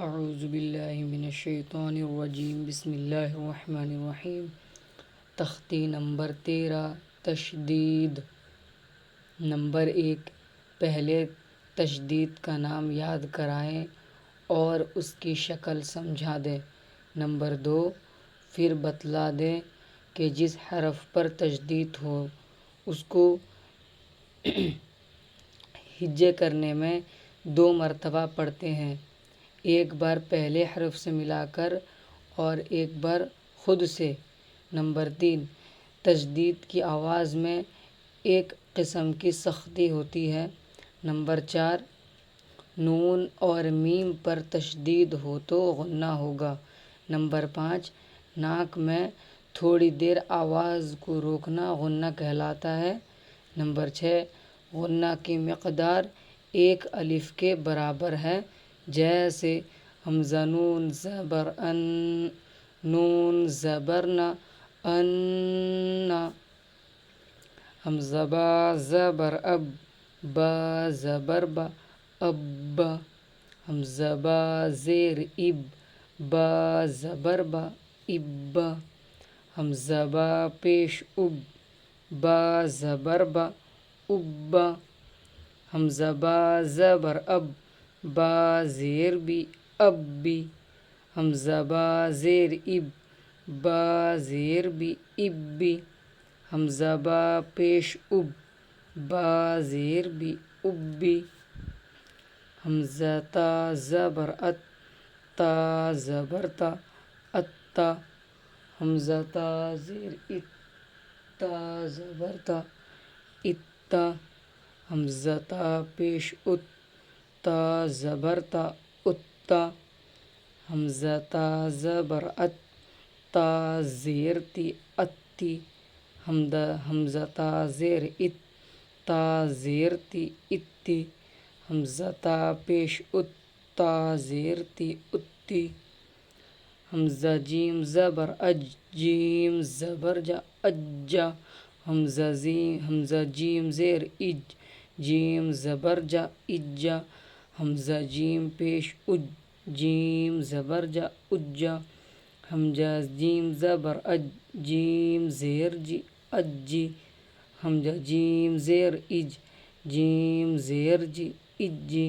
اعوذ باللہ من الشیطان الرجیم بسم اللہ الرحمن الرحیم۔ تختی نمبر 13 تشدید۔ نمبر 1، پہلے تشدید کا نام یاد کرائیں اور اس کی شکل سمجھا دیں۔ نمبر 2، پھر بتلا دیں کہ جس حرف پر تشدید ہو اس کو ہجے کرنے میں 2 مرتبہ پڑھتے ہیں، ایک بار پہلے حرف سے ملا کر اور ایک بار خود سے۔ نمبر 3، تشدید کی آواز میں ایک قسم کی سختی ہوتی ہے۔ نمبر 4، نون اور میم پر تشدید ہو تو غنہ ہوگا۔ نمبر 5، ناک میں تھوڑی دیر آواز کو روکنا غنہ کہلاتا ہے۔ نمبر 6، غنہ کی مقدار 1 الف کے برابر ہے، جیسے حمزہ نون زبر ان، نون زبر نا، ان، حمزہ با زبر اب، با زبر با، اب، حمزہ با زیر اب، با زبر با، اب، حمزہ با پیش اب، با زبر با، اب، حمزہ با زبر اب، با زیر بی، اب بی، حمزہ با زیر اب، با زیر بی، اب بی، حمزہ با پیش اب، با زیر بی، اب بی، حمزہ تا زبر ات، تا زبر تا، اتا، حمزہ تا زیر ات، تا زبر تا، اتا، حمزہ تا پیش ات، تا زبر تا، اتا، حمزہ تا زبر ات، تا زیر تی، اتی، حمزہ تا زیر ات، تا زیر تی، اتی، حمزہ تا پیش ات، تا زیر تی، اتی، حمزہ جیم زبر اج، جیم زبر جا، اجا، حمزہ جیم زیر اج، جیم زبر جا، اجا، حمزہ جیم پیش اج، جیم زبر جا، اجا، حمزہ جیم زبر اج، جیم زیر جی، اجی، حمزہ جیم زیر اج، جیم زیر جی، اجی،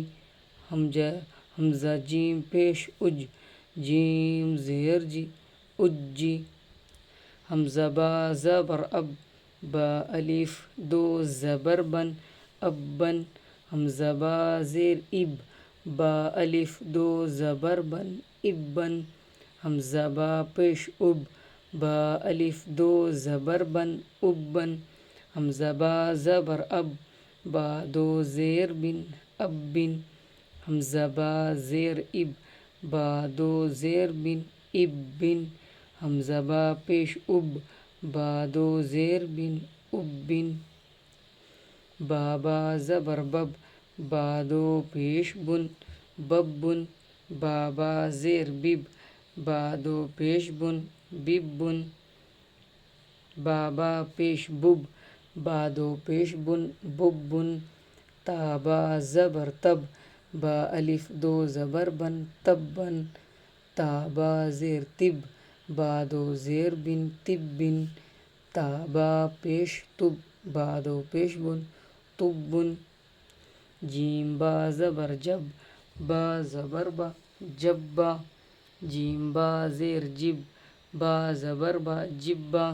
حمزہ جیم پیش اج، جیم زیر جی، اجی، حمزہ با زبر اب، با الف 2 زبر بن، ابن، حمزہ با زیر اب، با الف 2 زبر بن، ابن، حمزہ با پیش اب، با الف 2 زبر بن، ابن، حمزہ با زبر اب، با 2 زیر بن، ابن، حمزہ با زیر اب، با 2 زیر بن، ابن، حمزہ با پیش اب، با 2 زیر بن، ابن، با زبر بب، با 2 پیش بن، ببن، با زیر بب، با 2 پیش بن، ببن، با پیش بب، با 2 پیش بن، ببن، تا زبر تب، با الف 2 زبر بن، تبن، تا زیر تب، با 2 زیر بن، تبن، تا پیش تب، با 2 پیش بن، تبن، جیم با زبر جب، با زبر با، جبا، جیم با زیر جب، با زبر با، جبا،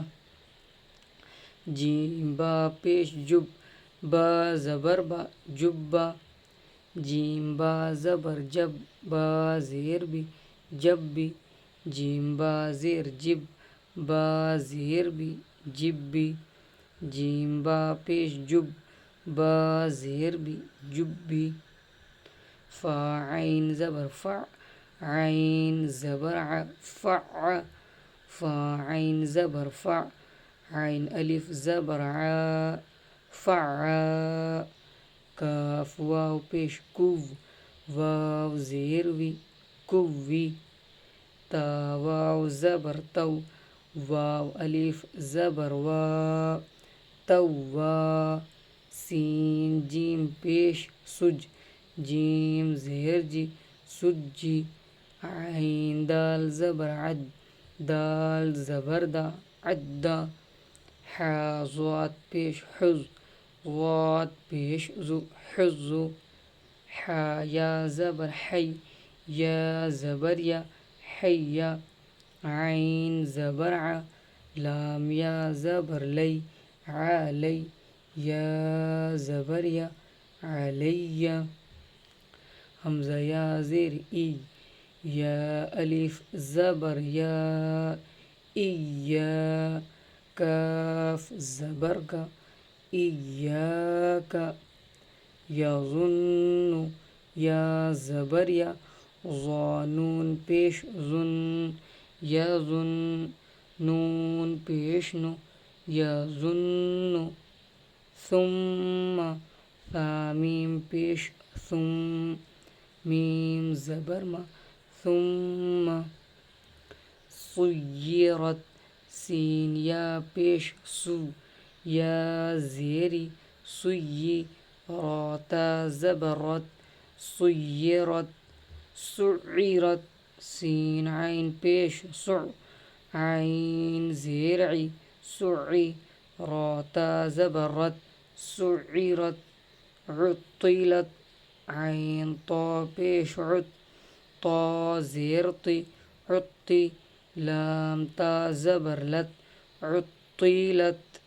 جیم با پیش جب، با زبر با، جبا، جیم با زبر جب، با زیر بی، جب بی، جیم با زیر جب، با زیر بی، جب بی، جیم با پیش جب، با زیر بی، جب بی، فا عین زبر فع، عین زبر ع، فع، فا عین زبر فع، عین الف زبر ع، فع، کاف واو پیش کو، واو زیر وی، کوی، تا واو زبر تو، واو الف زبر وا، توا، سین جیم پیش سج، جیم زیر جی، سجی، عين دال زبر عد دال زبر دا عد حا ضاد پیش حز ضاد پیش زو حز حا یا زبر حی یا زبر یا حی عین زبر ع لام یا زبر لی علی یا زبر یا علی حمزہ یا زیر ای یا الف زبر یا یا کاف زبر کا ایاک یظن یا زبر یا ظانون پیش ظن یظن نون پیش نو یظن ثم میم پیش ثم میم زبر ما ثم صیرت سین یا پیش سو یا زیری سوی راتا زبرت سیرت سعیرت سین عین پیش سع عین زیرعی سعی راتا زبرت سعیرت عطلت عین طا پیش عط طا زیرطی عطی لام تا زبر لت عطیلت